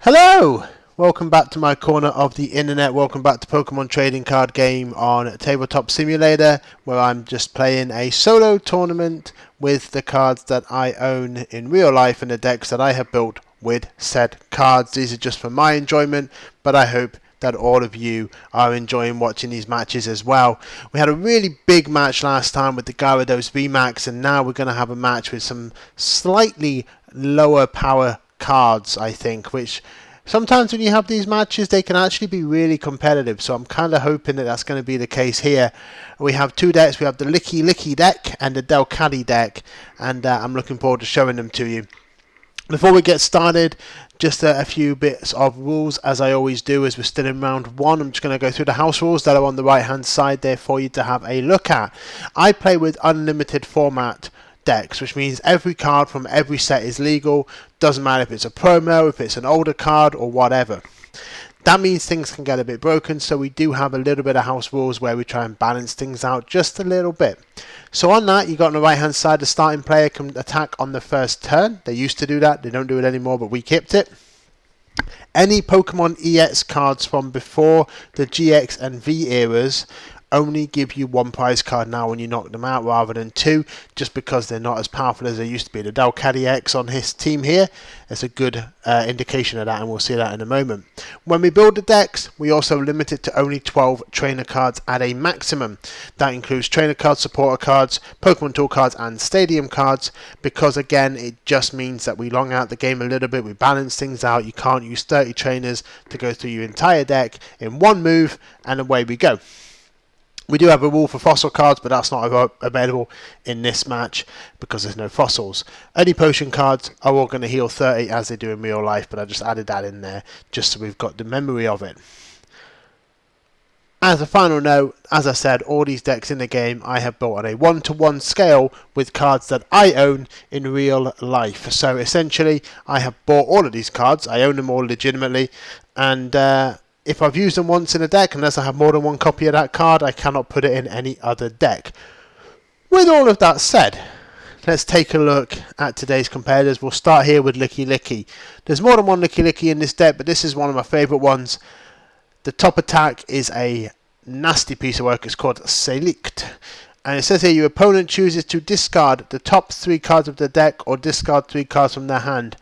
Hello! Welcome back to my corner of the internet. Welcome back to Pokemon Trading Card Game on Tabletop Simulator, where I'm just playing a solo tournament with the cards that I own in real life and the decks that I have built with said cards. These are just for my enjoyment, but I hope that all of you are enjoying watching these matches as well. We had a really big match last time with the Gyarados VMAX, and now we're going to have a match with some slightly lower power cards, I think, which sometimes when you have these matches they can actually be really competitive, so I'm kind of hoping that that's going to be the case here. We have two decks. We have the Lickilicky deck and the Delcatty deck, and I'm looking forward to showing them to you. Before we get started, just a few bits of rules, as I always do, as we're still in round one. I'm just going to go through the house rules that are on the right hand side there for you to have a look at. I play with unlimited format decks, which means every card from every set is legal. Doesn't matter if it's a promo, if it's an older card, or whatever. That means things can get a bit broken, so we do have a little bit of house rules where we try and balance things out just a little bit. So on that, you got on the right hand side, the starting player can attack on the first turn. They used to do that, they don't do it anymore, but we kept it. Any Pokemon EX cards from before the GX and V eras only give you one prize card now when you knock them out rather than two, just because they're not as powerful as they used to be. The Delcatty X on his team here is a good indication of that, and we'll see that in a moment. When we build the decks, we also limit it to only 12 trainer cards at a maximum. That includes trainer cards, supporter cards, Pokemon tool cards, and stadium cards, because again, it just means that we long out the game a little bit, we balance things out. You can't use 30 trainers to go through your entire deck in one move, and away we go. We do have a rule for fossil cards, but that's not available in this match because there's no fossils. Any potion cards are all going to heal 30 as they do in real life, but I just added that in there just so we've got the memory of it. As a final note, as I said, all these decks in the game I have built on a 1-to-1 scale with cards that I own in real life. So essentially, I have bought all of these cards. I own them all legitimately, and if I've used them once in a deck, unless I have more than one copy of that card, I cannot put it in any other deck. With all of that said, let's take a look at today's competitors. We'll start here with Lickilicky. There's more than one Lickilicky in this deck, but this is one of my favourite ones. The top attack is a nasty piece of work. It's called Select. And it says here, your opponent chooses to discard the top 3 cards of the deck or discard 3 cards from their hand.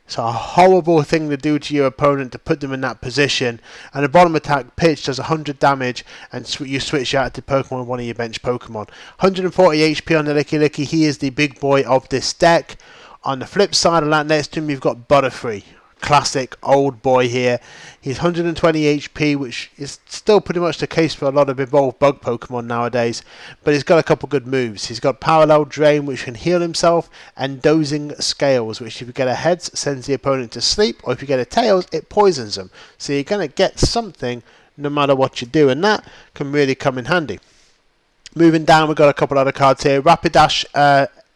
It's a horrible thing to do to your opponent, to put them in that position. And the bottom attack pitch does 100 damage, and you switch out to Pokemon with one of your bench Pokemon. 140 HP on the Lickilicky. He is the big boy of this deck. On the flip side of that, next to him, you've got Butterfree. Classic old boy here. He's 120 HP, which is still pretty much the case for a lot of evolved bug Pokemon nowadays, but he's got a couple good moves. He's got Parallel Drain, which can heal himself, and Dozing Scales, which if you get a heads sends the opponent to sleep, or if you get a tails it poisons them. So you're going to get something no matter what you do, and that can really come in handy. Moving down, we've got a couple other cards here. Rapidash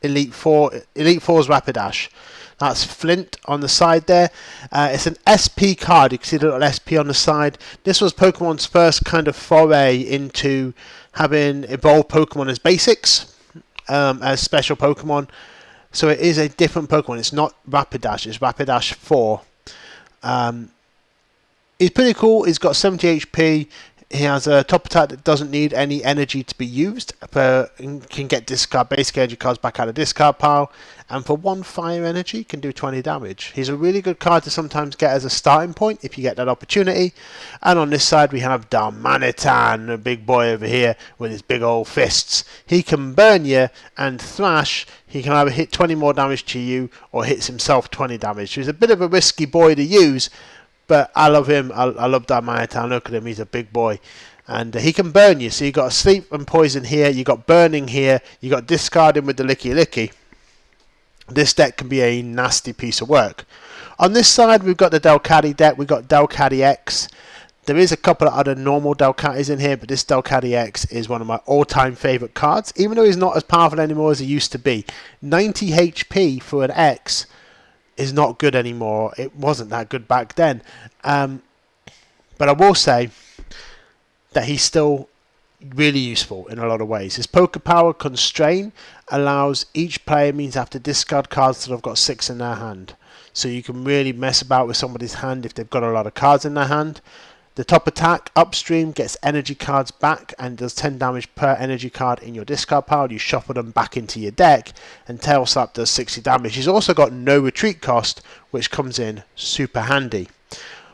Elite 4's Rapidash. That's Flint on the side there. It's an SP card. You can see the little SP on the side. This was Pokemon's first kind of foray into having evolved Pokemon as basics, as special Pokemon. So it is a different Pokemon. It's not Rapidash. It's Rapidash 4. He's pretty cool. He's got 70 HP. He has a top attack that doesn't need any energy to be used. Can get discard basic energy cards back out of discard pile. And for 1 fire energy, can do 20 damage. He's a really good card to sometimes get as a starting point if you get that opportunity. And on this side, we have Darmanitan, a big boy over here with his big old fists. He can burn you and thrash. He can either hit 20 more damage to you or hits himself 20 damage. He's a bit of a risky boy to use, but I love him. I love Darmanitan. Look at him. He's a big boy. And he can burn you. So you've got sleep and poison here. You've got burning here. You've got discarding with the Lickilicky. This deck can be a nasty piece of work. On this side, we've got the Delcatty deck. We've got Delcatty X. There is a couple of other normal Delcattys in here, but this Delcatty X is one of my all-time favourite cards, even though he's not as powerful anymore as he used to be. 90 HP for an X is not good anymore. It wasn't that good back then. But I will say that he's still really useful in a lot of ways. His Poker Power Constrain allows each player means they have to discard cards that have got 6 in their hand. so you can really mess about with somebody's hand if they've got a lot of cards in their hand. The top attack, upstream, gets energy cards back and does 10 damage per energy card in your discard pile. You shuffle them back into your deck, and tail slap does 60 damage. He's also got no retreat cost, which comes in super handy.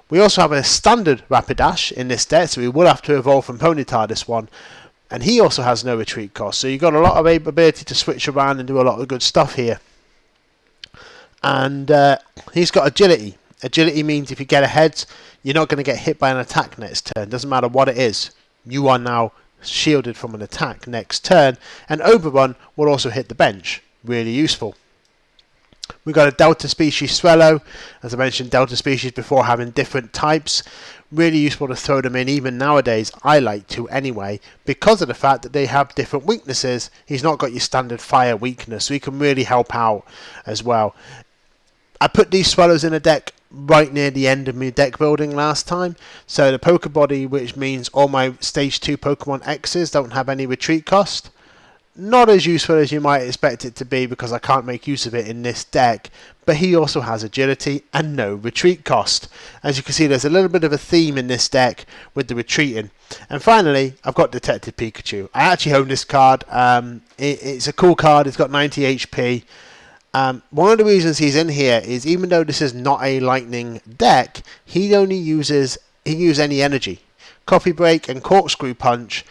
We also have a standard Rapidash in this deck, so we will have to evolve from Ponyta this one. And he also has no retreat cost, so you've got a lot of ability to switch around and do a lot of good stuff here. And he's got agility. Agility means if you get ahead, you're not going to get hit by an attack next turn. Doesn't matter what it is. You are now shielded from an attack next turn. And Overrun will also hit the bench. Really useful. We've got a Delta species Swallow. As I mentioned, Delta species before having different types. Really useful to throw them in even nowadays. I like to anyway, because of the fact that they have different weaknesses. He's not got your standard fire weakness, so he can really help out as well. I put these Swallows in a deck right near the end of my deck building last time. So the Poké Body, which means all my stage 2 Pokemon X's don't have any retreat cost. Not as useful as you might expect it to be because I can't make use of it in this deck. But he also has agility and no retreat cost. As you can see, there's a little bit of a theme in this deck with the retreating. And finally, I've got Detective Pikachu. I actually own this card. It's a cool card. It's got 90 HP. One of the reasons he's in here is even though this is not a lightning deck, he only uses any energy. Copy Break and Corkscrew Punch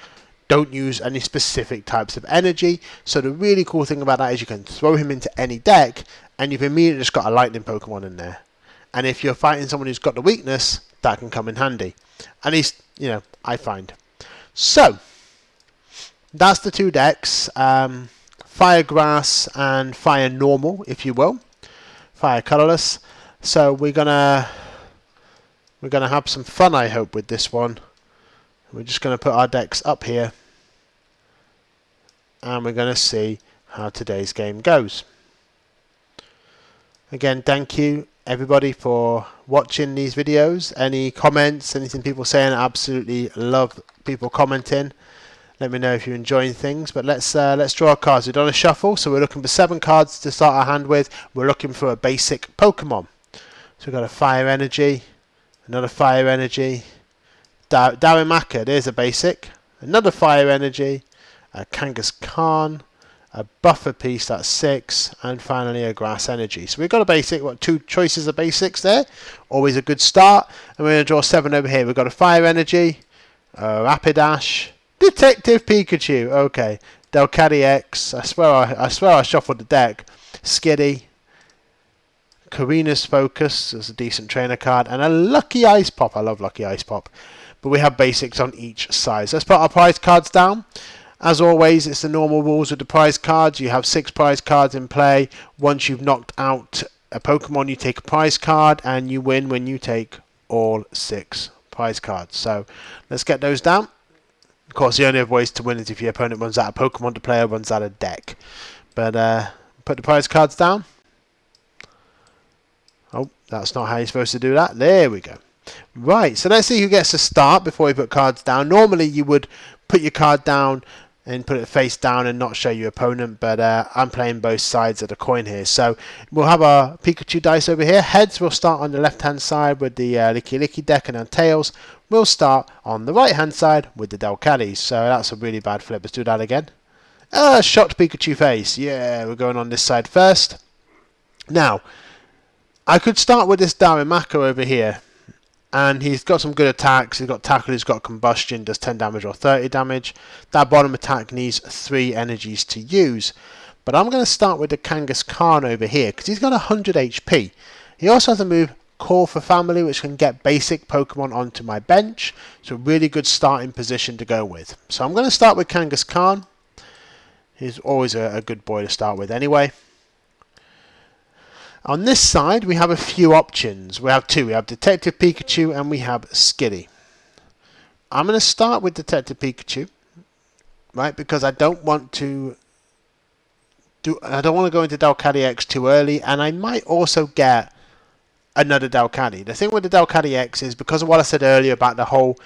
don't use any specific types of energy. So the really cool thing about that is you can throw him into any deck and you've immediately just got a lightning Pokemon in there. And if you're fighting someone who's got the weakness, that can come in handy. At least, you know, I find. So that's the two decks. Fire Grass and Fire Normal, if you will. Fire Colorless. So we're gonna have some fun, I hope, with this one. We're just gonna put our decks up here, and we're gonna see how today's game goes. Again, thank you everybody for watching these videos. Any comments, anything people saying? I absolutely love people commenting. Let me know if you're enjoying things. But let's draw our cards. We've done a shuffle, so we're looking for 7 cards to start our hand with. We're looking for a basic Pokemon. So we've got a Fire Energy, another Fire Energy, Darumaka, there's a basic, another Fire Energy, a Kangaskhan, a Buffer Piece, that's 6, and finally a Grass Energy. So we've got a basic, what, 2 choices of basics there. Always a good start. And we're going to draw 7 over here. We've got a Fire Energy, a Rapidash, Detective Pikachu, okay, Delcatty X, I swear I shuffled the deck, Skitty, Karina's Focus, is a decent trainer card, and a Lucky Ice Pop. I love Lucky Ice Pop. But we have basics on each side. So let's put our prize cards down. As always, it's the normal rules with the prize cards. You have 6 prize cards in play. Once you've knocked out a Pokemon, you take a prize card, and you win when you take all 6 prize cards. So let's get those down. Of course, the only other ways to win is if your opponent runs out of Pokemon to play or runs out of deck. But put the prize cards down. Oh, that's not how you're supposed to do that. There we go. Right, so let's see who gets to start before we put cards down. Normally, you would put your card down and put it face down and not show your opponent, but I'm playing both sides of the coin here. So we'll have our Pikachu dice over here. Heads will start on the left-hand side with the Lickilicky deck, and then tails will start on the right-hand side with the Delcatty. So that's a really bad flip. Let's do that again. Shocked Pikachu face. Yeah, we're going on this side first. Now, I could start with this Darumaka over here. And he's got some good attacks. He's got Tackle, he's got Combustion, does 10 damage or 30 damage. That bottom attack needs 3 energies to use. But I'm going to start with the Kangaskhan over here, because he's got 100 HP. He also has a move, Call for Family, which can get basic Pokemon onto my bench. So really good starting position to go with. So I'm going to start with Kangaskhan. He's always a good boy to start with anyway. On this side, we have a few options. We have 2. We have Detective Pikachu and we have Skitty. I'm going to start with Detective Pikachu, right? Because I don't want to go into Delcatty X too early, and I might also get another Delcatty. The thing with the Delcatty X is because of what I said earlier about the whole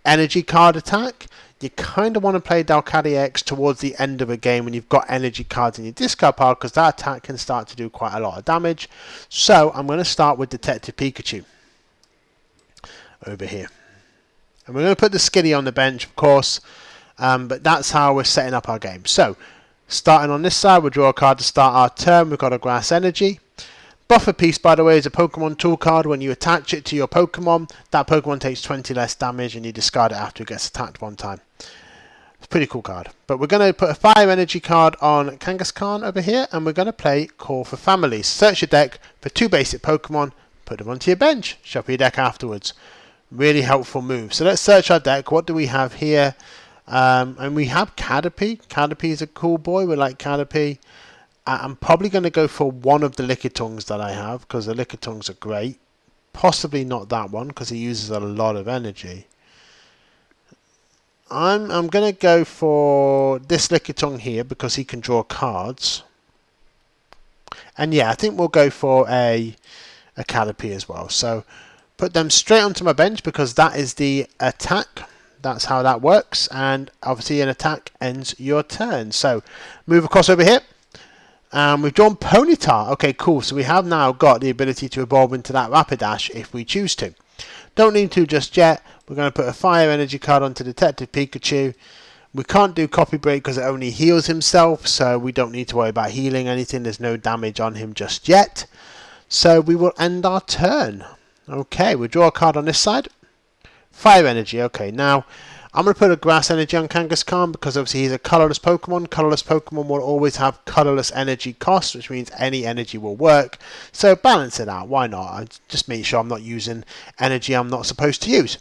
energy card attack, you kind of want to play Delcatty X towards the end of a game when you've got energy cards in your discard pile, because that attack can start to do quite a lot of damage. So I'm going to start with Detective Pikachu over here. And we're going to put the Skitty on the bench, of course, but that's how we're setting up our game. So, starting on this side, we'll draw a card to start our turn. We've got a Grass Energy. Buffer Piece, by the way, is a Pokemon tool card. When you attach it to your Pokemon, that Pokemon takes 20 less damage and you discard it after it gets attacked one time. It's a pretty cool card. But we're going to put a Fire Energy card on Kangaskhan over here, and we're going to play Call for Families. Search your deck for 2 basic Pokemon, put them onto your bench, shuffle your deck afterwards. Really helpful move. So let's search our deck. What do we have here? And we have Caterpie. Caterpie is a cool boy. We like Caterpie. I'm probably going to go for one of the Lickitungs that I have, because the Lickitungs are great. Possibly not that one, because he uses a lot of energy. I'm going to go for this Lickitung here, because he can draw cards. And yeah, I think we'll go for a Caterpie as well. So put them straight onto my bench, because that is the attack. That's how that works. And obviously an attack ends your turn. So move across over here. We've drawn Ponyta. Okay, cool. So we have now got the ability to evolve into that Rapidash if we choose to. Don't need to just yet. We're going to put a Fire Energy card onto Detective Pikachu. We can't do Copy Break because it only heals himself, so we don't need to worry about healing anything. There's no damage on him just yet. So we will end our turn. Okay, we'll draw a card on this side. Fire Energy. Okay, now I'm going to put a Grass Energy on Kangaskhan because obviously he's a colourless Pokemon. Colourless Pokemon will always have colourless energy costs, which means any energy will work. So balance it out. Why not? I just make sure I'm not using energy I'm not supposed to use.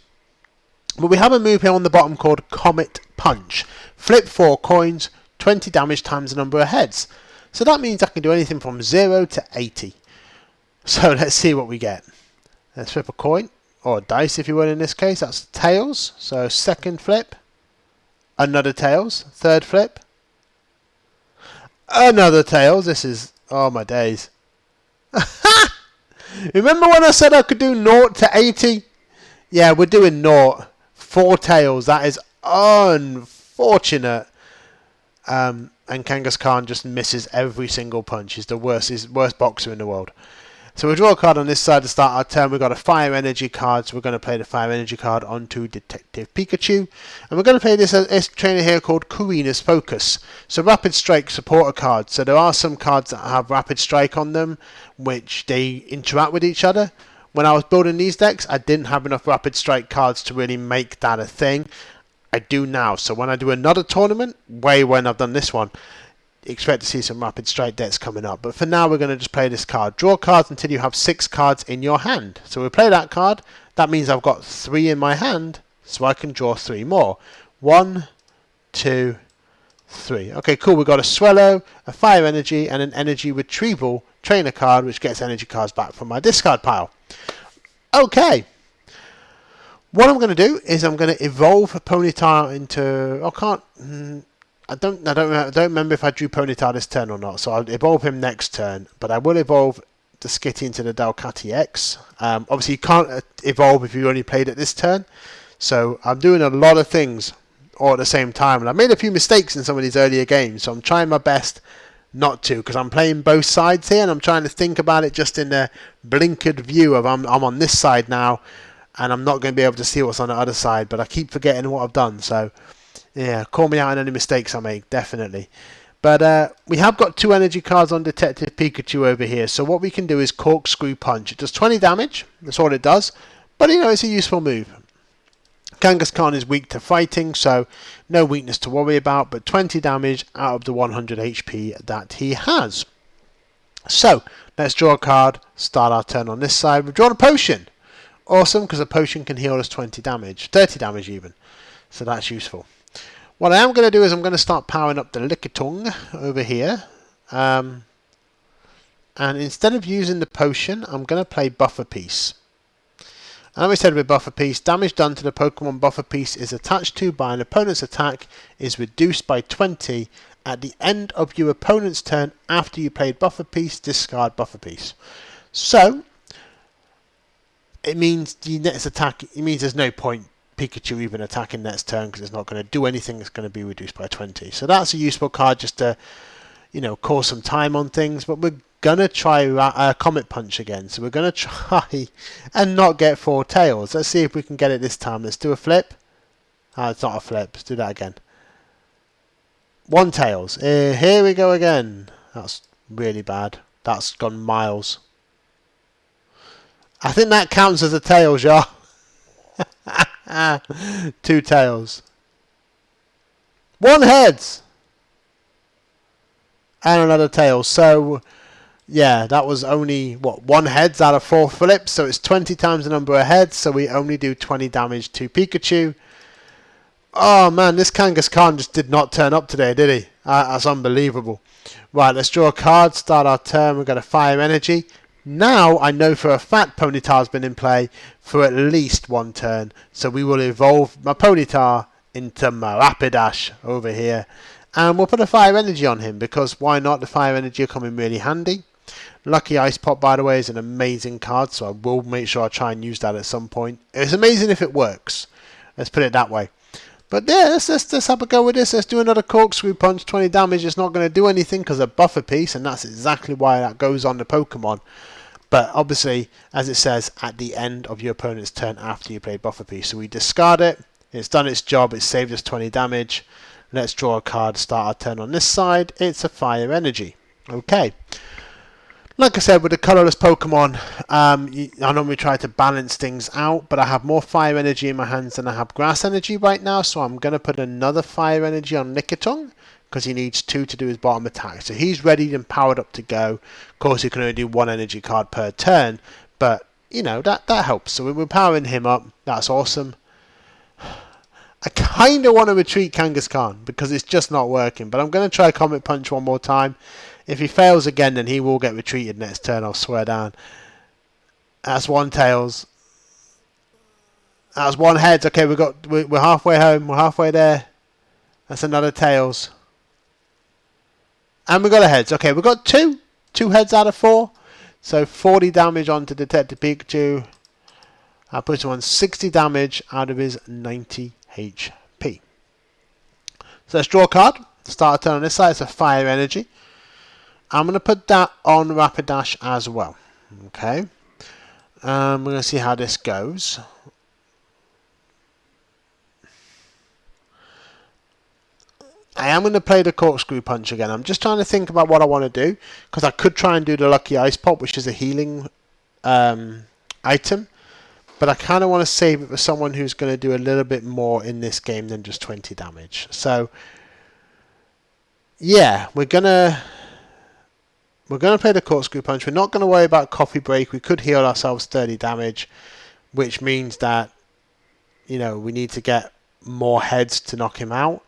But we have a move here on the bottom called Comet Punch. Flip 4 coins, 20 damage times the number of heads. So that means I can do anything from 0 to 80. So let's see what we get. Let's flip a coin. Or dice if you will in this case. That's tails. So second flip. Another tails. Third flip. Another tails. This is... oh my days. Remember when I said I could do 0 to 80? Yeah, we're doing 0. 4 tails. That is unfortunate. And Kangaskhan just misses every single punch. He's the worst. He's the worst boxer in the world. So we'll draw a card on this side to start our turn. We've got a Fire Energy card, so we're going to play the Fire Energy card onto Detective Pikachu. And we're going to play this trainer here called Karina's Focus. So Rapid Strike supporter cards. So there are some cards that have Rapid Strike on them, which they interact with each other. When I was building these decks, I didn't have enough Rapid Strike cards to really make that a thing. I do now. So when I do another tournament, way when I've done this one, expect to see some Rapid Strike decks coming up. But for now, we're going to just play this card. Draw cards until you have 6 cards in your hand. So we'll play that card. That means I've got 3 in my hand, so I can draw 3 more. 1, 2, 3. Okay, cool. We've got a Swellow, a Fire Energy, and an Energy Retrieval trainer card, which gets energy cards back from my discard pile. Okay. What I'm going to do is I'm going to evolve a Ponyta into... I don't remember if I drew Ponyta this turn or not, so I'll evolve him next turn. But I will evolve the Skitty into the Delcatty X. Obviously, you can't evolve if you only played it this turn. So I'm doing a lot of things all at the same time. And I made a few mistakes in some of these earlier games, so I'm trying my best not to, because I'm playing both sides here, and I'm trying to think about it just in the blinkered view of I'm on this side now, and I'm not going to be able to see what's on the other side, but I keep forgetting what I've done, so... yeah, call me out on any mistakes I make, definitely. But we have got 2 energy cards on Detective Pikachu over here. So what we can do is Corkscrew Punch. It does 20 damage. That's all it does. But, you know, it's a useful move. Kangaskhan is weak to fighting, so no weakness to worry about. But 20 damage out of the 100 HP that he has. So, let's draw a card. Start our turn on this side. We've drawn a potion. Awesome, because a potion can heal us 20 damage. 30 damage even. So that's useful. What I am going to do is I'm going to start powering up the Lickitung over here. And instead of using the potion, I'm going to play Buffer Piece. And we said with Buffer Piece, damage done to the Pokemon Buffer Piece is attached to by an opponent's attack is reduced by 20 at the end of your opponent's turn after you played Buffer Piece, discard Buffer Piece. So, it means the next attack, it means there's no point Pikachu even attacking next turn because it's not going to do anything. It's going to be reduced by 20. So that's a useful card just to, you know, cause some time on things. But we're going to try Comet Punch again. So we're going to try and not get 4 tails. Let's see if we can get it this time. Let's do a flip. It's not a flip. Let's do that again. 1 tails. Here we go again. That's really bad. That's gone miles. I think that counts as a tails, y'all. 2 tails. 1 heads. And another tail. So, yeah, that was only, what, 1 heads out of 4 flips. So it's 20 times the number of heads. So we only do 20 damage to Pikachu. Oh, man, this Kangaskhan just did not turn up today, did he? That's unbelievable. Right, let's draw a card. Start our turn. We've got a Fire Energy. Now, I know for a fact Ponyta's been in play for at least 1 turn. So we will evolve my Ponyta into my Rapidash over here. And we'll put a Fire Energy on him because why not? The Fire Energy will come in really handy. Lucky Ice Pop, by the way, is an amazing card. So I will make sure I try and use that at some point. It's amazing if it works. Let's put it that way. But yeah, let's have a go with this. Let's do another Corkscrew Punch, 20 damage. It's not going to do anything because of buffer piece, and that's exactly why that goes on the Pokemon. But obviously, as it says, at the end of your opponent's turn after you play buffer piece. So we discard it. It's done its job. It's saved us 20 damage. Let's draw a card, start our turn on this side. It's a Fire Energy. Okay. Like I said, with the colourless Pokemon, I normally try to balance things out, but I have more Fire Energy in my hands than I have Grass Energy right now, so I'm going to put another Fire Energy on Lickitung, because he needs 2 to do his bottom attack. So he's ready and powered up to go. Of course, he can only do 1 energy card per turn, but, you know, that helps. So we're powering him up. That's awesome. I kind of want to retreat Kangaskhan, because it's just not working, but I'm going to try Comet Punch one more time. If he fails again, then he will get retreated next turn, I'll swear down. That's 1 tails. That's 1 heads. Okay, we're halfway home. We're halfway there. That's another tails. And we got a heads. Okay, we got 2 heads out of 4. So 40 damage onto Detective Pikachu. That puts him on 60 damage out of his 90 HP. So let's draw a card. Start a turn on this side. It's a Fire Energy. I'm going to put that on Rapidash as well. Okay. We're going to see how this goes. I am going to play the Corkscrew Punch again. I'm just trying to think about what I want to do, because I could try and do the Lucky Ice Pop, which is a healing item. But I kind of want to save it for someone who's going to do a little bit more in this game than just 20 damage. So, yeah, we're going to play the Corkscrew Punch. We're not going to worry about Coffee Break. We could heal ourselves 30 damage, which means that, you know, we need to get more heads to knock him out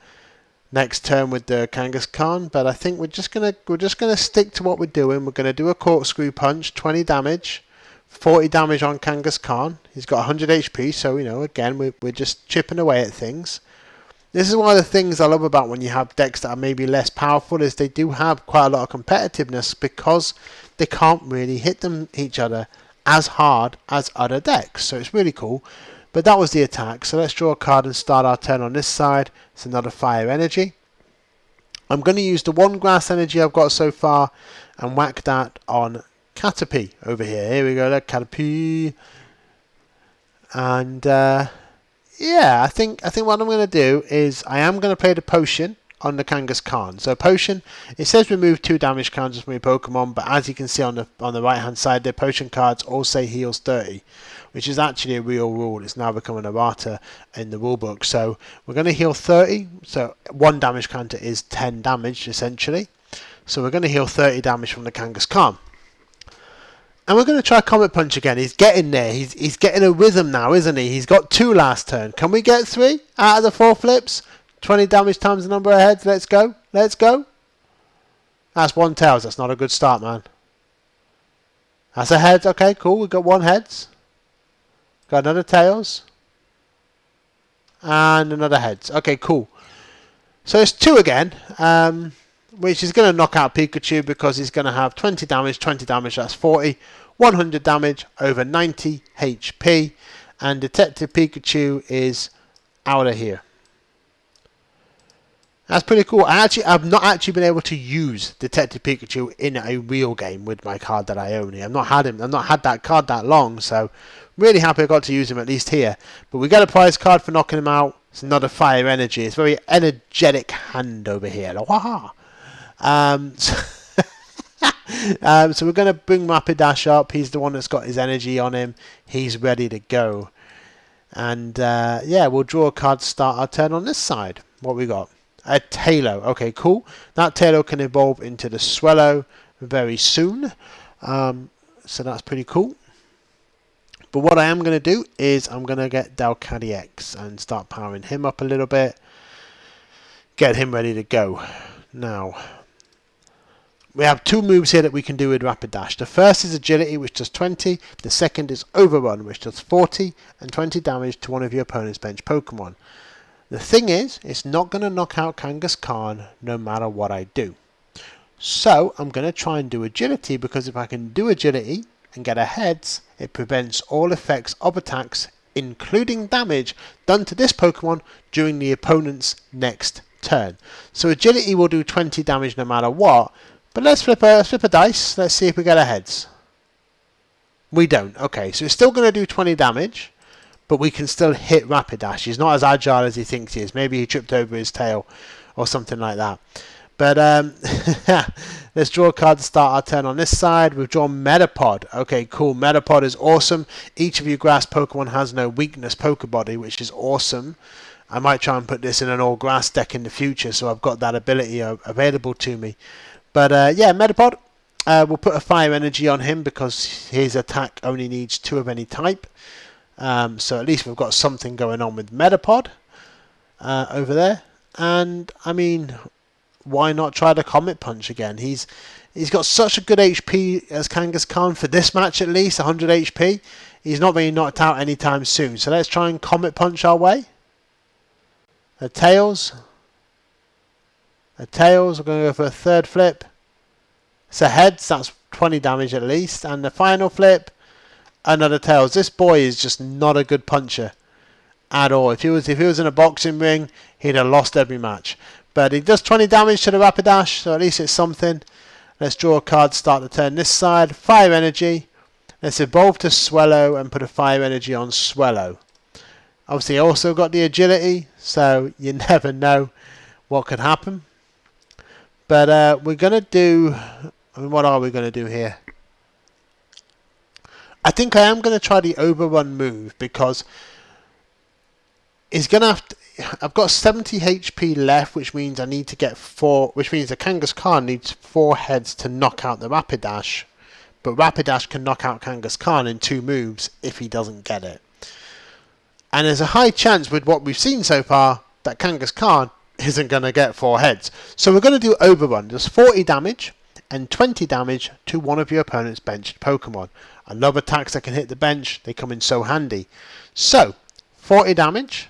next turn with the Kangaskhan. But I think we're just gonna stick to what we're doing. We're gonna do a Corkscrew Punch, 20 damage, 40 damage on Kangaskhan. He's got 100 HP, so, you know, again, we're just chipping away at things. This is one of the things I love about when you have decks that are maybe less powerful, is they do have quite a lot of competitiveness because they can't really hit each other as hard as other decks. So it's really cool. But that was the attack. So let's draw a card and start our turn on this side. It's another Fire Energy. I'm going to use the 1 Grass Energy I've got so far and whack that on Caterpie over here. Here we go, look, Caterpie. And yeah, I think what I'm going to do is I am going to play the Potion on the Kangaskhan. So Potion, it says remove 2 damage counters from your Pokemon, but as you can see on the right hand side, the Potion cards all say heals 30, which is actually a real rule. It's now become an errata in the rulebook. So we're going to heal 30. So 1 damage counter is 10 damage essentially. So we're going to heal 30 damage from the Kangaskhan. And we're going to try Comet Punch again. He's getting there. He's getting a rhythm now, isn't he? He's got 2 last turn. Can we get 3 out of the 4 flips? 20 damage times the number of heads. Let's go. Let's go. That's 1 tails. That's not a good start, man. That's a heads. Okay, cool. We've got 1 heads. Got another tails. And another heads. Okay, cool. So it's 2 again. Which is going to knock out Pikachu because he's going to have 20 damage, that's 40, 100 damage over 90 HP, and Detective Pikachu is out of here. That's pretty cool. I've not actually been able to use Detective Pikachu in a real game with my card that I own here. I've not had that card that long, so really happy I got to use him at least here. But we got a prize card for knocking him out. It's another fire energy. It's very energetic hand over here. Waha! So we're going to bring Rapidash up. He's the one that's got his energy on him. He's ready to go. And yeah, we'll draw a card to start our turn on this side. What we got? A Taillow. Okay, cool. That Taillow can evolve into the Swellow very soon. So that's pretty cool. But what I am going to do is I'm going to get Delcatty X and start powering him up a little bit. Get him ready to go. Now, we have two moves here that we can do with Rapidash. The first is Agility, which does 20. The second is Overrun, which does 40 and 20 damage to one of your opponent's bench Pokemon. The thing is, it's not going to knock out Kangaskhan no matter what I do. So I'm going to try and do Agility, because if I can do Agility and get a heads, it prevents all effects of attacks, including damage, done to this Pokemon during the opponent's next turn. So Agility will do 20 damage no matter what, but let's flip a dice. Let's see if we get a heads. We don't. Okay, so it's still going to do 20 damage. But we can still hit Rapidash. He's not as agile as he thinks he is. Maybe he tripped over his tail or something like that. But let's draw a card to start our turn on this side. We've drawn Metapod. Okay, cool. Metapod is awesome. Each of you grass Pokemon has no weakness Pokebody, which is awesome. I might try and put this in an all-grass deck in the future, so I've got that ability available to me. But yeah, Metapod. We'll put a Fire Energy on him because his attack only needs 2 of any type. So at least we've got something going on with Metapod over there. And I mean, why not try the Comet Punch again? He's got such a good HP as Kangaskhan for this match, at least 100 HP. He's not being knocked out anytime soon. So let's try and Comet Punch our way. A Tails. We're going to go for a third flip. It's a heads. That's 20 damage at least. And the final flip. Another Tails. This boy is just not a good puncher at all. If he was in a boxing ring, he'd have lost every match. But he does 20 damage to the Rapidash, so at least it's something. Let's draw a card to start the turn this side. Fire Energy. Let's evolve to Swellow and put a Fire Energy on Swellow. Obviously, also got the Agility, so you never know what could happen. But we're going to do... I mean, what are we going to do here? I think I am going to try the Overrun move because he's going to have to, I've got 70 HP left, which means I need to get 4, which means the Kangaskhan needs 4 heads to knock out the Rapidash. But Rapidash can knock out Kangaskhan in 2 moves if he doesn't get it. And there's a high chance with what we've seen so far that Kangaskhan isn't going to get 4 heads. So we're going to do Overrun. There's 40 damage and 20 damage to one of your opponent's benched Pokemon. I love attacks that can hit the bench. They come in so handy. So, 40 damage.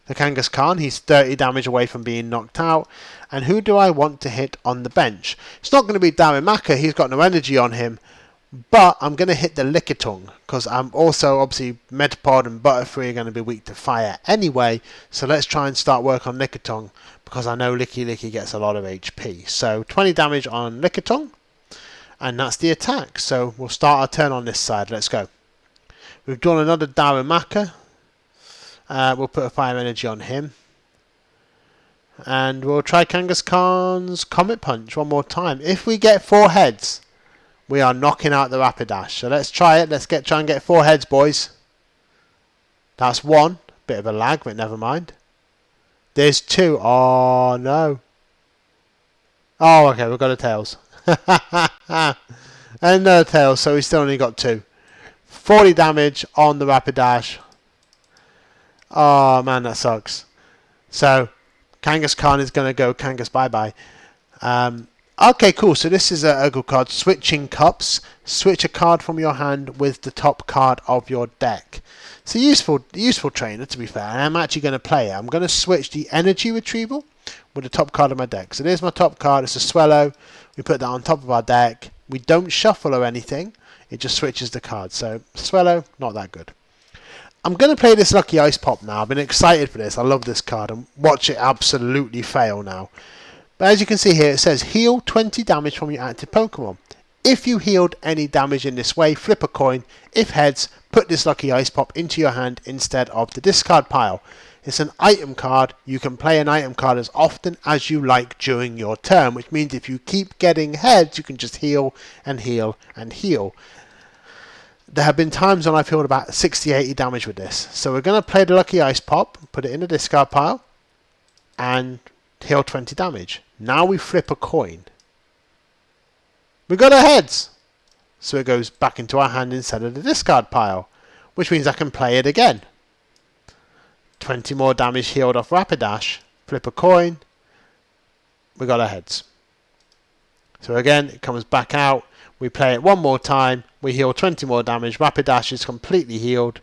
The Kangaskhan, he's 30 damage away from being knocked out. And who do I want to hit on the bench? It's not going to be Darumaka. He's got no energy on him. But I'm going to hit the Lickitung, because I'm also, obviously, Metapod and Butterfree are going to be weak to fire anyway. So let's try and start work on Lickitung, because I know Lickilicky gets a lot of HP. So 20 damage on Lickitung. And that's the attack. So we'll start our turn on this side. Let's go. We've drawn another Darumaka. We'll put a Fire Energy on him. And we'll try Kangaskhan's Comet Punch one more time. If we get 4 heads, we are knocking out the Rapidash. So let's try it. Let's try and get 4 heads, boys. That's 1. Bit of a lag, but never mind. There's 2. Oh, no. Oh, okay. We've got a Tails. And another Tails, so he's still only got 2. 40 damage on the Rapidash. Oh, man, that sucks. So, Kangaskhan is going to go Kangas bye-bye. Okay, cool. So this is a good card. Switching Cups. Switch a card from your hand with the top card of your deck. It's a useful trainer, to be fair. And I'm actually going to play it. I'm going to switch the Energy Retrieval with the top card of my deck. So there's my top card. It's a Swellow. We put that on top of our deck. We don't shuffle or anything. It just switches the cards. So Swellow, not that good. I'm going to play this Lucky Ice Pop now. I've been excited for this. I love this card and watch it absolutely fail now. But as you can see here, it says heal 20 damage from your active Pokemon. If you healed any damage in this way, flip a coin. If heads, put this Lucky Ice Pop into your hand instead of the discard pile. It's an item card. You can play an item card as often as you like during your turn, which means if you keep getting heads, you can just heal and heal and heal. There have been times when I've healed about 60-80 damage with this. So we're going to play the Lucky Ice Pop, put it in the discard pile, and heal 20 damage. Now we flip a coin. We got our heads. So it goes back into our hand instead of the discard pile, which means I can play it again. 20 more damage healed off Rapidash. Flip a coin. We got our heads. So again, it comes back out. We play it one more time. We heal 20 more damage. Rapidash is completely healed.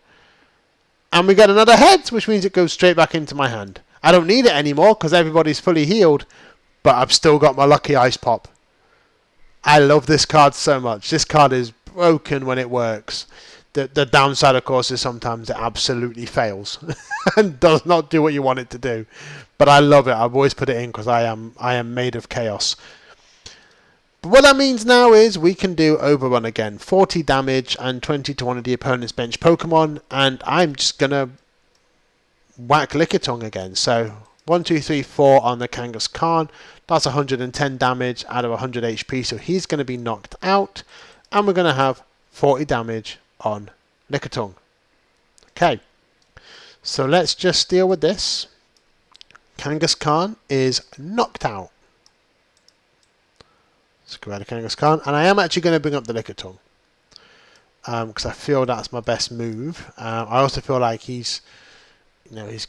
And we get another heads, which means it goes straight back into my hand. I don't need it anymore because everybody's fully healed. But I've still got my Lucky Ice Pop. I love this card so much. This card is broken when it works. The downside, of course, is sometimes it absolutely fails and does not do what you want it to do. But I love it. I've always put it in because I am made of chaos. But what that means now is we can do Overrun again. 40 damage and 20 to one of the opponent's bench Pokemon. And I'm just going to whack Lickitung again. So 1, 2, 3, 4 on the Kangaskhan. That's 110 damage out of 100 HP. So he's going to be knocked out. And we're going to have 40 damage on Lickitung. Okay. So let's just deal with this. Kangaskhan is knocked out. Let's go out of Kangaskhan. And I am actually going to bring up the Lickitung. Because I feel that's my best move. I also feel like he's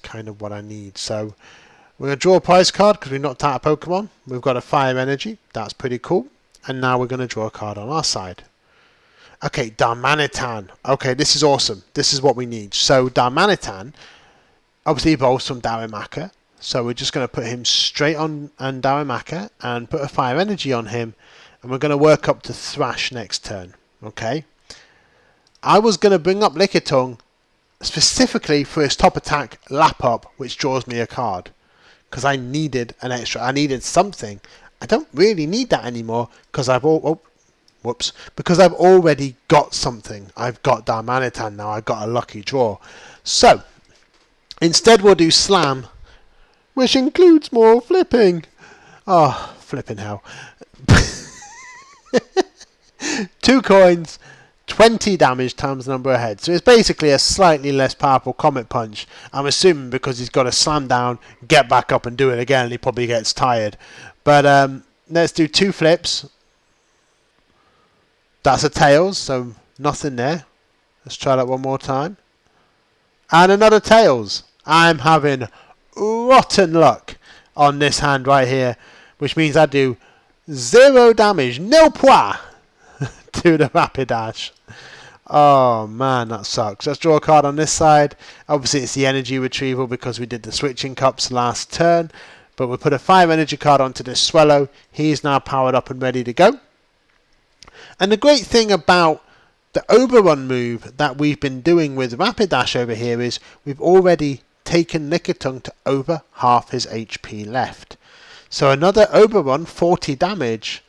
kind of what I need. So we're going to draw a prize card because we knocked out a Pokemon. We've got a Fire Energy. That's pretty cool. And now we're going to draw a card on our side. Okay, Darmanitan. Okay, this is awesome. This is what we need. So Darmanitan obviously evolves from Darumaka. So we're just going to put him straight on and Darumaka and put a Fire Energy on him. And we're going to work up to Thrash next turn. Okay. I was going to bring up Lickitung specifically for his top attack, Lap Up, which draws me a card. Because I needed an extra. I needed something. I don't really need that anymore because because I've already got something. I've got Darmanitan now. I've got a lucky draw. So, instead we'll do Slam, which includes more flipping. Oh, flipping hell. 2 coins, 20 damage times the number of heads. So it's basically a slightly less powerful Comet Punch. I'm assuming because he's got to slam down, get back up and do it again, and he probably gets tired. But let's do 2 flips. That's a Tails, so nothing there. Let's try that one more time. And another Tails. I'm having rotten luck on this hand right here, which means I do 0 damage, nil points to the Rapidash. Oh man, that sucks. Let's draw a card on this side. Obviously it's the energy retrieval because we did the switching cups last turn. But we'll put a 5 energy card onto this Swallow. He's now powered up and ready to go. And the great thing about the Overrun move that we've been doing with Rapidash over here is we've already taken Lickitung to over half his HP left. So another Overrun, 40 damage,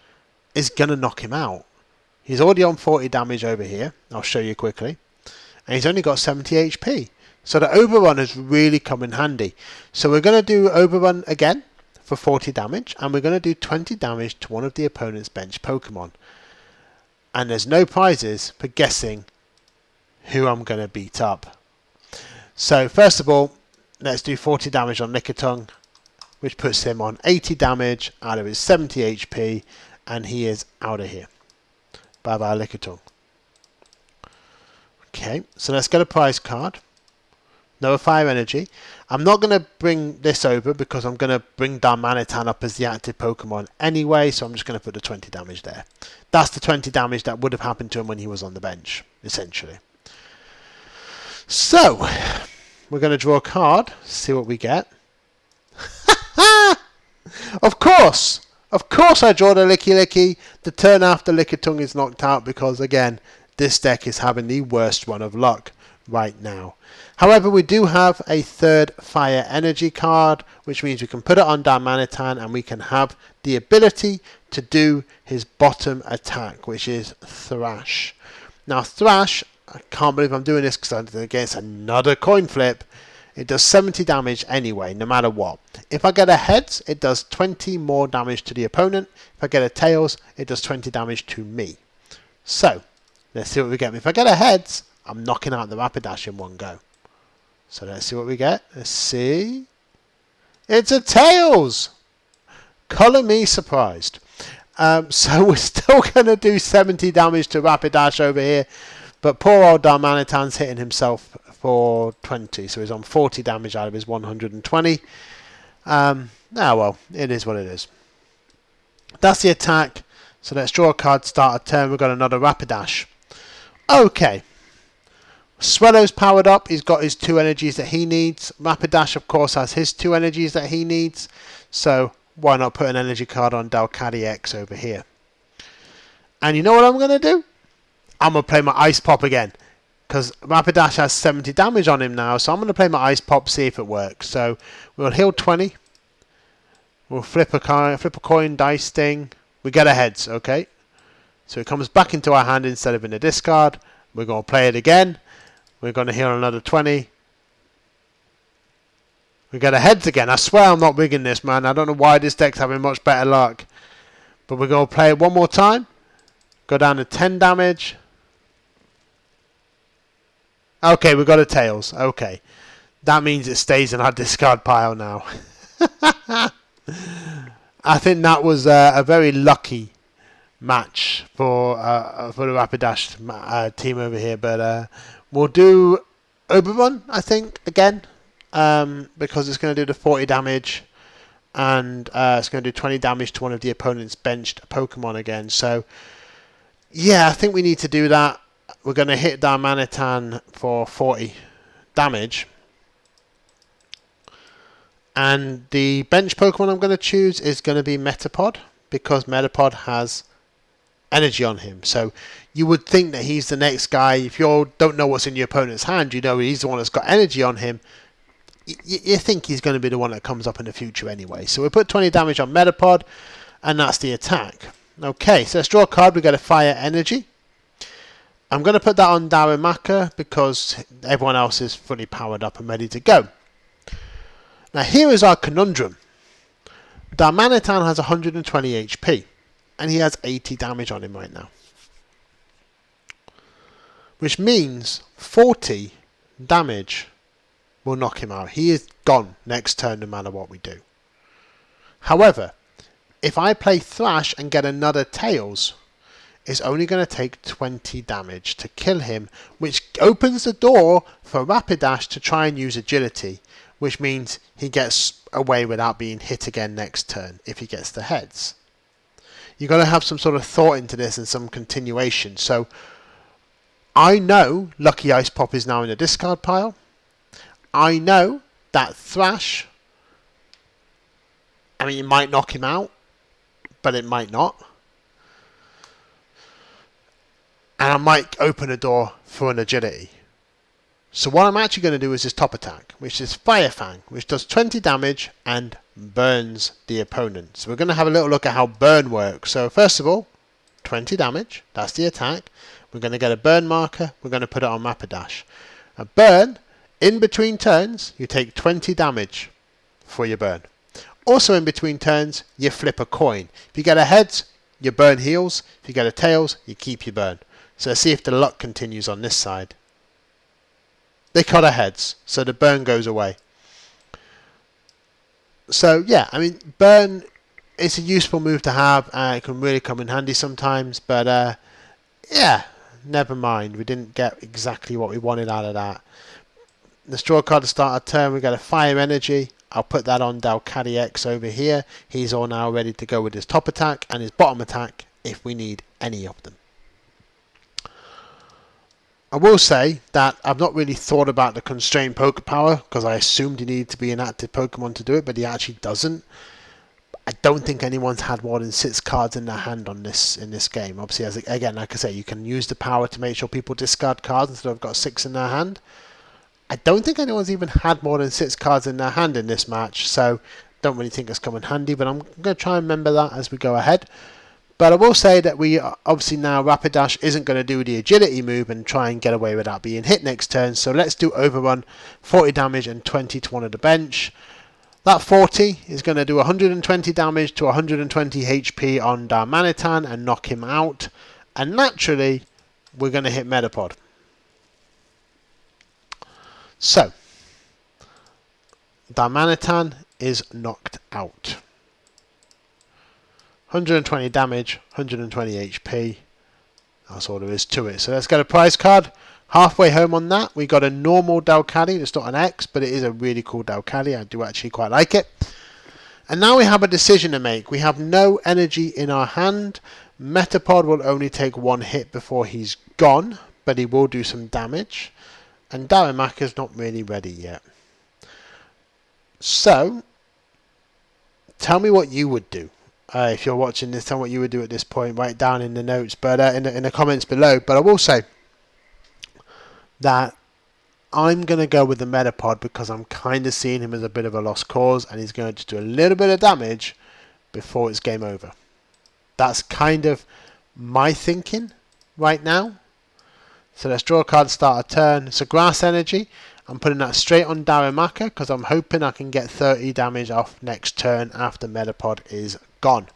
is going to knock him out. He's already on 40 damage over here. I'll show you quickly. And he's only got 70 HP. So the Overrun has really come in handy. So we're going to do Overrun again for 40 damage. And we're going to do 20 damage to one of the opponent's bench Pokemon. And there's no prizes for guessing who I'm going to beat up. So first of all, let's do 40 damage on Lickitung, which puts him on 80 damage out of his 70 HP. And he is out of here. Bye bye Lickitung. Okay, so let's get a prize card. No Fire Energy. I'm not going to bring this over because I'm going to bring Darmanitan up as the active Pokemon anyway, so I'm just going to put the 20 damage there. That's the 20 damage that would have happened to him when he was on the bench, essentially. So, we're going to draw a card, see what we get. Of course! Of course I draw the Lickilicky. The turn after Lickitung is knocked out because, again, this deck is having the worst run of luck. right now. However, we do have a third fire energy card, which means we can put it on Darmanitan and we can have the ability to do his bottom attack, which is Thrash. Now Thrash, I can't believe I'm doing this because I'm against another coin flip. It does 70 damage anyway, no matter what. If I get a heads, it does 20 more damage to the opponent. If I get a tails, it does 20 damage to me. So, let's see what we get. If I get a heads, I'm knocking out the Rapidash in one go. So let's see what we get. Let's see. It's a tails! Colour me surprised. So we're still going to do 70 damage to Rapidash over here. But poor old Darmanitan's hitting himself for 20. So he's on 40 damage out of his 120. Well, it is what it is. That's the attack. So let's draw a card, start a turn. We've got another Rapidash. Okay. Swellow's powered up. He's got his 2 energies that he needs. Rapidash, of course, has his 2 energies that he needs. So why not put an energy card on Delcatty X over here? And you know what I'm going to do? I'm going to play my Ice Pop again. Because Rapidash has 70 damage on him now. So I'm going to play my Ice Pop, see if it works. So we'll heal 20. We'll flip a coin, dice thing. We get a heads, okay? So it comes back into our hand instead of in the discard. We're going to play it again. We're going to heal another 20. We get a heads again. I swear I'm not rigging this, man. I don't know why this deck's having much better luck. But we're going to play it one more time. Go down to 10 damage. Okay, we got a tails. Okay. That means it stays in our discard pile now. I think that was a very lucky match for the Rapidash team over here. But we'll do Oberon, I think, again. Because it's going to do the 40 damage. And it's going to do 20 damage to one of the opponent's benched Pokemon again. So, yeah, I think we need to do that. We're going to hit Darmanitan for 40 damage. And the bench Pokemon I'm going to choose is going to be Metapod, because Metapod has energy on him. So you would think that he's the next guy. If you don't know what's in your opponent's hand, you know he's the one that's got energy on him. You think he's going to be the one that comes up in the future anyway. So we put 20 damage on Metapod, and that's the attack. Okay, so let's draw a card. We get a Fire Energy. I'm going to put that on Darumaka because everyone else is fully powered up and ready to go. Now here is our conundrum. Darmanitan has 120 HP and he has 80 damage on him right now. Which means 40 damage will knock him out. He is gone next turn no matter what we do. However, if I play Thrash and get another Tails, it's only going to take 20 damage to kill him, which opens the door for Rapidash to try and use Agility, which means he gets away without being hit again next turn if he gets the heads. You've got to have some sort of thought into this and some continuation. So I know Lucky Ice Pop is now in the discard pile. I know that Thrash, I mean, it might knock him out, but it might not. And I might open a door for an Agility. So what I'm actually going to do is this top attack, which is Fire Fang, which does 20 damage and burns the opponent. So we're going to have a little look at how burn works. So first of all, 20 damage, that's the attack. We're going to get a burn marker, we're going to put it on Rapidash. A burn, in between turns, you take 20 damage for your burn. Also in between turns, you flip a coin. If you get a heads, your burn heals. If you get a tails, you keep your burn. So let's see if the luck continues on this side. They cut a heads, so the burn goes away. So yeah, I mean, burn is a useful move to have. It can really come in handy sometimes, but yeah, never mind. We didn't get exactly what we wanted out of that. Let's draw a card to start our turn. We got a Fire Energy. I'll put that on Delcatty X over here. He's all now ready to go with his top attack and his bottom attack if we need any of them. I will say that I've not really thought about the constrained poker power because I assumed he needed to be an active Pokemon to do it, but he actually doesn't. I don't think anyone's had more than 6 cards in their hand on this in this game. Obviously, again, like I say, you can use the power to make sure people discard cards instead of got 6 in their hand. I don't think anyone's even had more than 6 cards in their hand in this match, so don't really think it's come in handy, but I'm going to try and remember that as we go ahead. But I will say that we obviously now Rapidash isn't going to do the agility move and try and get away without being hit next turn. So let's do Overrun, 40 damage and 20 to one of the bench. That 40 is going to do 120 damage to 120 HP on Darmanitan and knock him out. And naturally, we're going to hit Metapod. So, Darmanitan is knocked out. 120 damage, 120 HP. That's all there is to it. So let's get a prize card. Halfway home on that, we got a normal Delcatty. It's not an X, but it is a really cool Delcatty. I do actually quite like it. And now we have a decision to make. We have no energy in our hand. Metapod will only take 1 hit before he's gone, but he will do some damage. And Darumaka's not really ready yet. So, tell me what you would do. If you're watching this, tell me what you would do at this point. Write it down in the notes, but in the comments below. But I will say that I'm going to go with the Metapod because I'm kind of seeing him as a bit of a lost cause, and he's going to just do a little bit of damage before it's game over. That's kind of my thinking right now. So let's draw a card, start a turn. It's a grass energy. I'm putting that straight on Darumaka because I'm hoping I can get 30 damage off next turn after Metapod is gone.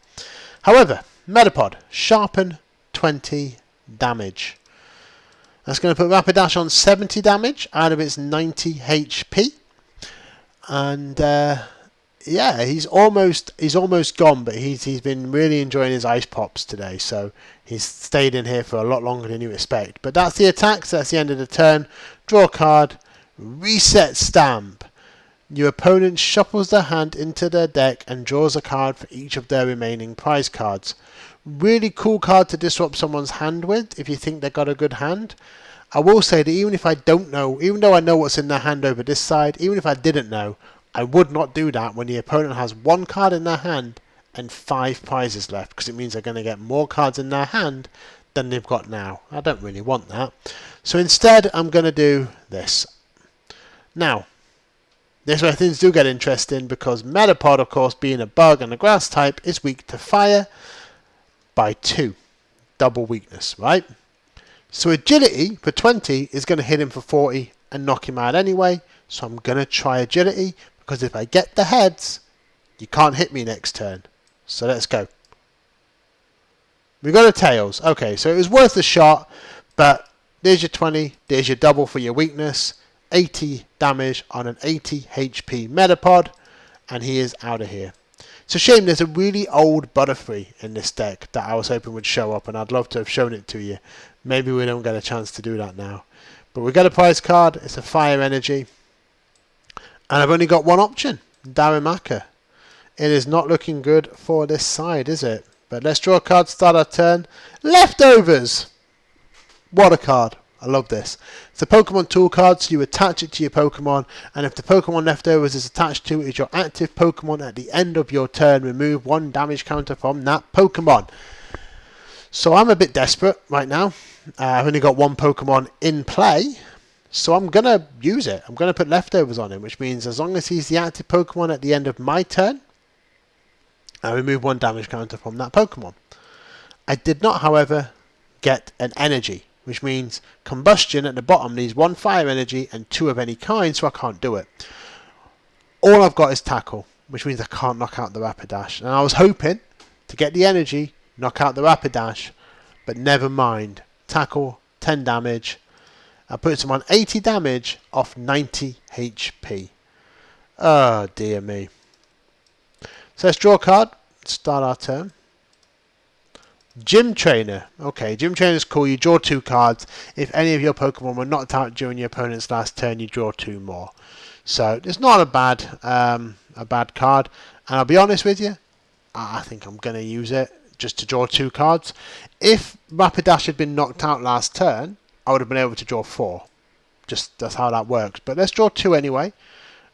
However, Metapod, sharpen 20 damage. That's going to put Rapidash on 70 damage out of its 90 HP. And yeah, he's almost gone, but he's been really enjoying his ice pops today, so he's stayed in here for a lot longer than you expect. But that's the attack, so that's the end of the turn. Draw a card. Reset stamp. Your opponent shuffles their hand into their deck and draws a card for each of their remaining prize cards. Really cool card to disrupt someone's hand with if you think they've got a good hand. I will say that even if I don't know, even though I know what's in their hand over this side, even if I didn't know, I would not do that when the opponent has 1 card in their hand and 5 prizes left, because it means they're going to get more cards in their hand than they've got now. I don't really want that. So instead, I'm going to do this. Now, this is where things do get interesting, because Metapod, of course, being a bug and a grass type, is weak to fire by 2. Double weakness, right? So agility for 20 is going to hit him for 40 and knock him out anyway. So I'm going to try agility, because if I get the heads, you can't hit me next turn. So let's go. We got a tails. Okay, so it was worth a shot, but there's your 20. There's your double for your weakness. 80 damage on an 80 HP Metapod, and he is out of here. It's a shame there's a really old Butterfree in this deck that I was hoping would show up, and I'd love to have shown it to you. Maybe we don't get a chance to do that now. But we got a prize card. It's a fire energy. And I've only got one option, Darumaka. It is not looking good for this side, is it? But let's draw a card, start our turn. Leftovers! What a card. I love this. It's a Pokemon tool card, so you attach it to your Pokemon, and if the Pokemon leftovers is attached to it is your active Pokemon at the end of your turn, remove 1 damage counter from that Pokemon. So I'm a bit desperate right now. I've only got 1 Pokemon in play, so I'm going to use it. I'm going to put leftovers on him, which means as long as he's the active Pokemon at the end of my turn, I remove 1 damage counter from that Pokemon. I did not, however, get an energy, which means combustion at the bottom needs 1 fire energy and 2 of any kind, so I can't do it. All I've got is tackle, which means I can't knock out the Rapidash. And I was hoping to get the energy, knock out the Rapidash, but never mind. Tackle, 10 damage. I put him on 80 damage off 90 HP. Oh dear me. So let's draw a card, start our turn. Gym Trainer. Okay, Gym Trainer is cool. You draw 2 cards. If any of your Pokemon were knocked out during your opponent's last turn, you draw 2 more. So it's not a bad card. And I'll be honest with you, I think I'm going to use it just to draw 2 cards. If Rapidash had been knocked out last turn, I would have been able to draw 4. Just that's how that works. But let's draw 2 anyway.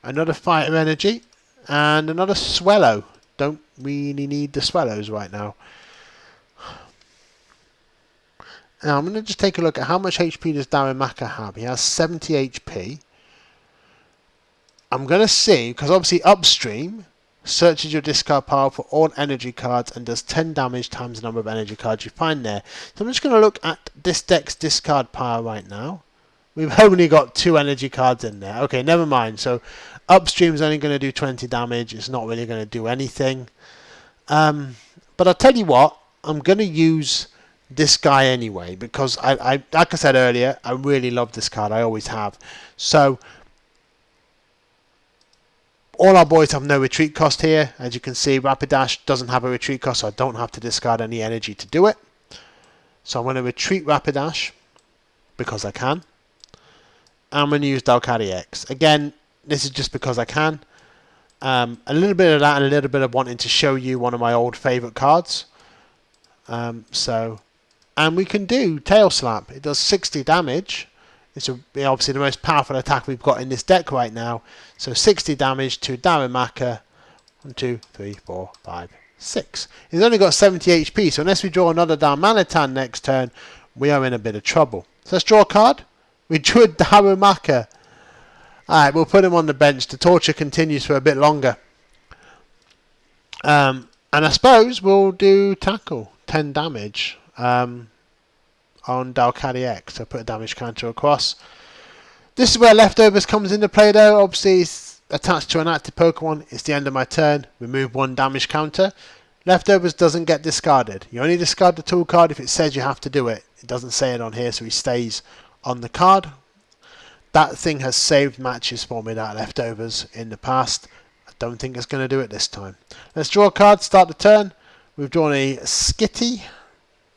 Another Fire Energy and another Swellow. don't really need the swallows right now. Now I'm going to just take a look at how much HP does Darumaka have. He has 70 HP. I'm going to see, because obviously upstream searches your discard pile for all energy cards and does 10 damage times the number of energy cards you find there. So I'm just going to look at this deck's discard pile right now. We've only got 2 energy cards in there. Okay, never mind. So upstream is only going to do 20 damage. It's not really going to do anything. But I'll tell you what, I'm going to use this guy anyway, because I like I said earlier, I really love this card. I always have. So all our boys have no retreat cost here. As you can see, Rapidash doesn't have a retreat cost, so I don't have to discard any energy to do it. So I'm going to retreat Rapidash because I can. I'm going to use Delcatty X. Again, this is just because I can. A little bit of that and a little bit of wanting to show you one of my old favourite cards. And we can do Tail Slap. It does 60 damage. It's obviously the most powerful attack we've got in this deck right now. So 60 damage to Darumaka. 1, 2, 3, 4, 5, 6. He's only got 70 HP, so unless we draw another Darmanitan next turn, we are in a bit of trouble. So let's draw a card. We drew a Darumaka. Alright, we'll put him on the bench. The torture continues for a bit longer. And I suppose we'll do Tackle. 10 damage. On Delcatty X. So put a damage counter across. This is where Leftovers comes into play though. Obviously it's attached to an active Pokemon. It's the end of my turn. Remove 1 damage counter. Leftovers doesn't get discarded. You only discard the tool card if it says you have to do it. It doesn't say it on here, so he stays on the card. That thing has saved matches for me, that Leftovers, in the past. I don't think it's going to do it this time. Let's draw a card, start the turn. We've drawn a Skitty,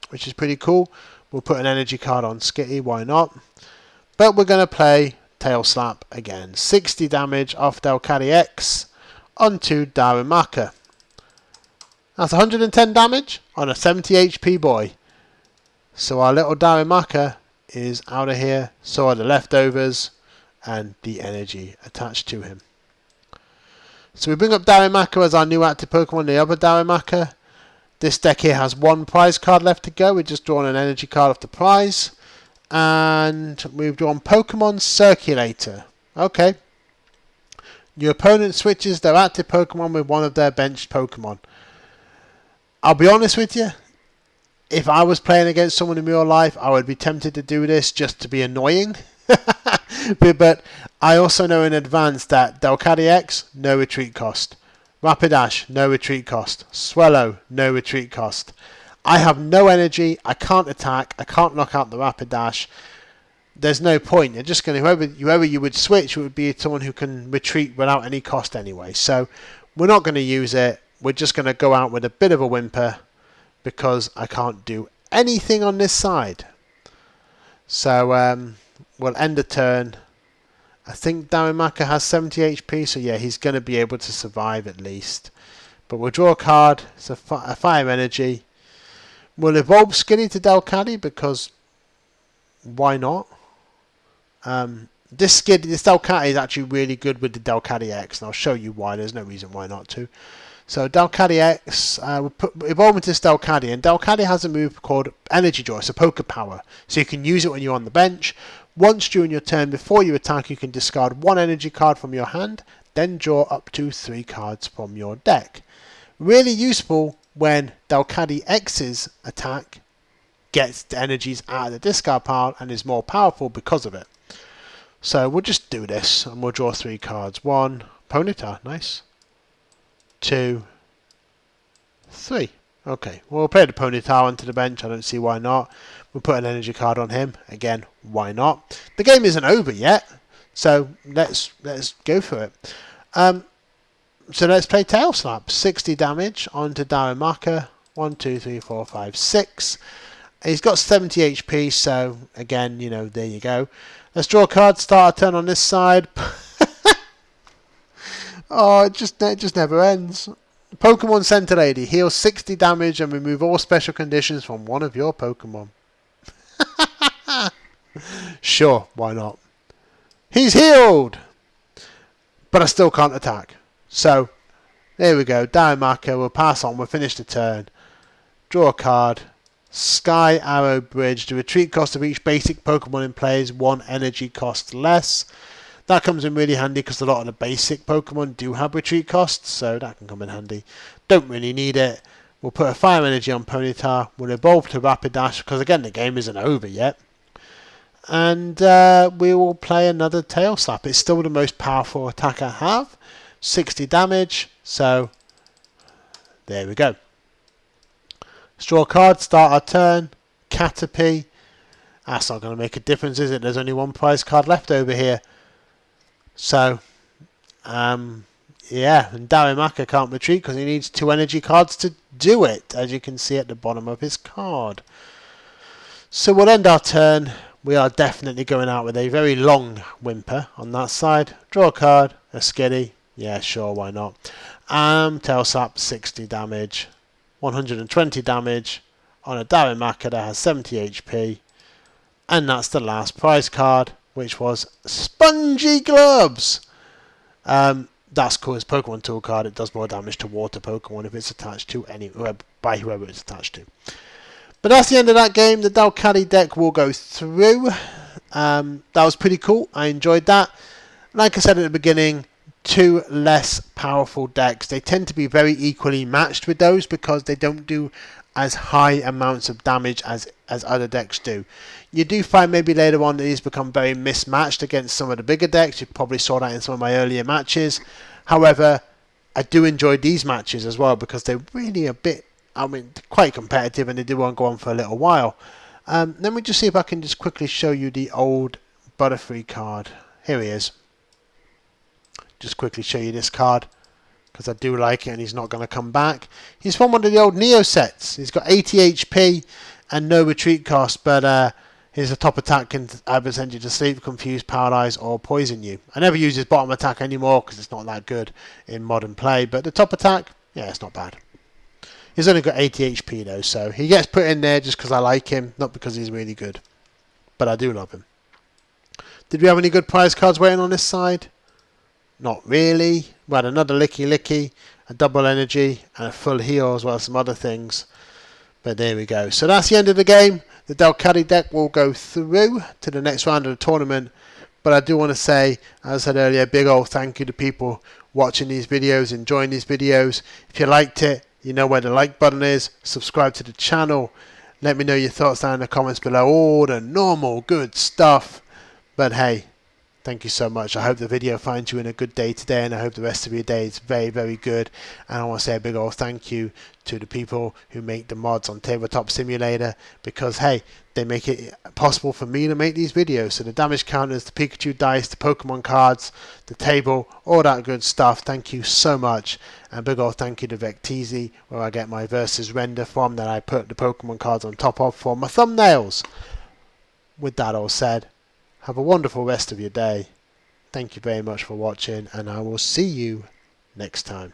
which is pretty cool. We'll put an energy card on Skitty, why not? But we're going to play Tail Slap again. 60 damage off Delcatty X onto Darumaka. That's 110 damage on a 70 HP boy. So our little Darumaka is out of here. So are the Leftovers and the energy attached to him. So we bring up Darumaka as our new active Pokemon, the other Darumaka. This deck here has 1 prize card left to go. We've just drawn an energy card off the prize. And we've drawn Pokemon Circulator. Okay. Your opponent switches their active Pokemon with one of their benched Pokemon. I'll be honest with you. If I was playing against someone in real life, I would be tempted to do this just to be annoying. But I also know in advance that Delcatty X, no retreat cost. Rapidash, no retreat cost. Swallow, no retreat cost. I have no energy. I can't attack. I can't knock out the Rapidash. There's no point. You're just going to whoever you would switch would be someone who can retreat without any cost anyway. So we're not going to use it. We're just going to go out with a bit of a whimper because I can't do anything on this side. So we'll end the turn. I think Darumaka has 70 HP, so yeah, he's going to be able to survive at least. But we'll draw a card. It's a fire energy. We'll evolve Skinny to Delcatty because why not? This Delcatty is actually really good with the Delcatty X, and I'll show you why. There's no reason why not to. So Delcatty X, we'll evolve into this Delcatty, and Delcatty has a move called Energy Draw. It's a Poker Power, so you can use it when you're on the bench. Once during your turn before you attack, you can discard 1 energy card from your hand, then draw up to 3 cards from your deck. Really useful when Delcatty X's attack gets the energies out of the discard pile and is more powerful because of it. So we'll just do this and we'll draw 3 cards. 1, Ponyta, nice. 2, 3. Okay, we'll play the Ponyta onto the bench. I don't see why not. We'll put an energy card on him. Again, why not? The game isn't over yet, so let's go for it. So let's play Tail Slap. 60 damage onto Darumaka. 1, 2, 3, 4, 5, 6. He's got 70 HP, so again, you know, there you go. Let's draw a card, start a turn on this side. Oh, it just never ends. Pokemon Center Lady. Heals 60 damage and remove all special conditions from one of your Pokemon. Sure, why not? He's healed! But I still can't attack. So, There we go. Darumaka. We'll pass on. We'll finish the turn. Draw a card. Sky Arrow Bridge. The retreat cost of each basic Pokemon in play is 1 energy cost less. That comes in really handy because a lot of the basic Pokemon do have retreat costs, so that can come in handy. Don't really need it. We'll put a Fire Energy on Ponyta. We'll evolve to Rapidash because, again, the game isn't over yet. And we will play another Tail Slap. It's still the most powerful attack I have. 60 damage, so there we go. Draw a card, start our turn. Caterpie. That's not going to make a difference, is it? There's only one prize card left over here. So, yeah, and Darumaka can't retreat because he needs 2 energy cards to do it, as you can see at the bottom of his card. So we'll end our turn. We are definitely going out with a very long Whimper on that side. Draw a card, a Skitty. Yeah, sure, why not? Tail Slap, 60 damage. 120 damage on a Darumaka that has 70 HP. And that's the last prize card, which was Spongy Gloves. That's cool. It's a Pokemon Tool card. It does more damage to water Pokemon if it's attached to by whoever it's attached to. But that's the end of that game. The Delcatty deck will go through. That was pretty cool. I enjoyed that. Like I said at the beginning, 2 less powerful decks. They tend to be very equally matched with those because they don't do as high amounts of damage as other decks do. You do find maybe later on that these become very mismatched against some of the bigger decks. You probably saw that in some of my earlier matches. However, I do enjoy these matches as well because they're really a bit, quite competitive, and they do want to go on for a little while. Let me just see if I can just quickly show you the old Butterfree card. Here he is. Just quickly show you this card because I do like it, and he's not going to come back. He's from one of the old Neo sets. He's got 80 HP and no retreat cost, but his top attack can either send you to sleep, confuse, paralyze, or poison you. I never use his bottom attack anymore because it's not that good in modern play, but the top attack, yeah, it's not bad. He's only got 80 HP though, so he gets put in there just because I like him, not because he's really good. But I do love him. Did we have any good prize cards waiting on this side? Not really. We had another Lickilicky, a double energy, and a full heal, as well as some other things. But there we go. So that's the end of the game. The Delcatty deck will go through to the next round of the tournament. But I do want to say, as I said earlier, a big old thank you to people watching these videos, enjoying these videos. If you liked it, you know where the like button is. Subscribe to the channel. Let me know your thoughts down in the comments below. All the normal good stuff. But hey, thank you so much. I hope the video finds you in a good day today, and I hope the rest of your day is very, very good. And I want to say a big old thank you to the people who make the mods on Tabletop Simulator, because hey, they make it possible for me to make these videos. So the damage counters, the Pikachu dice, the Pokemon cards, the table, all that good stuff. Thank you so much. And a big old thank you to Vecteezy, where I get my versus render from, that I put the Pokemon cards on top of for my thumbnails. With that all said, have a wonderful rest of your day. Thank you very much for watching, and I will see you next time.